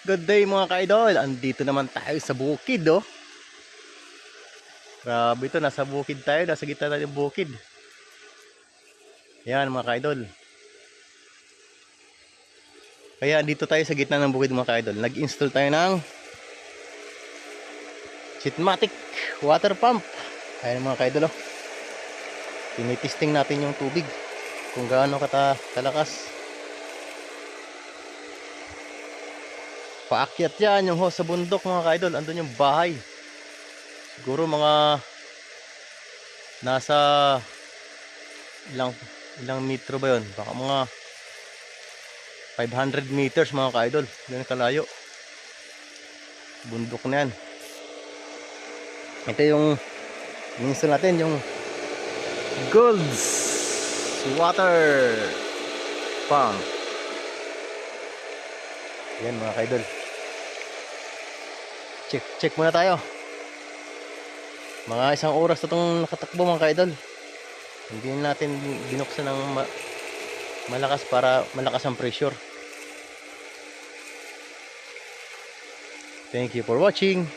Good day mga ka-idol. Andito naman tayo sa bukid, oh. Grabe ito, nasa bukid tayo, nasa gitna tayo ng bukid. Yan mga ka-idol. Kaya andito tayo sa gitna ng bukid mga ka-idol. Nag-install tayo ng Sitmatic water pump. Ayan mga ka-idol, oh. Tinitesting natin yung tubig kung gaano kalakas. Paakyat yan yung hose sa bundok mga ka-idol. Andun yung bahay. Siguro mga nasa ilang metro ba yun? Baka mga 500 meters mga ka-idol. Ganun kalayo. Bundok na yan. Ito yung install natin, yung Gold's water pump. Yan mga ka-idol. Check muna tayo. Mga isang oras na itong nakatakbo mga ka-idol. Hindi natin binuksan ng malakas para malakas ang pressure. Thank you for watching.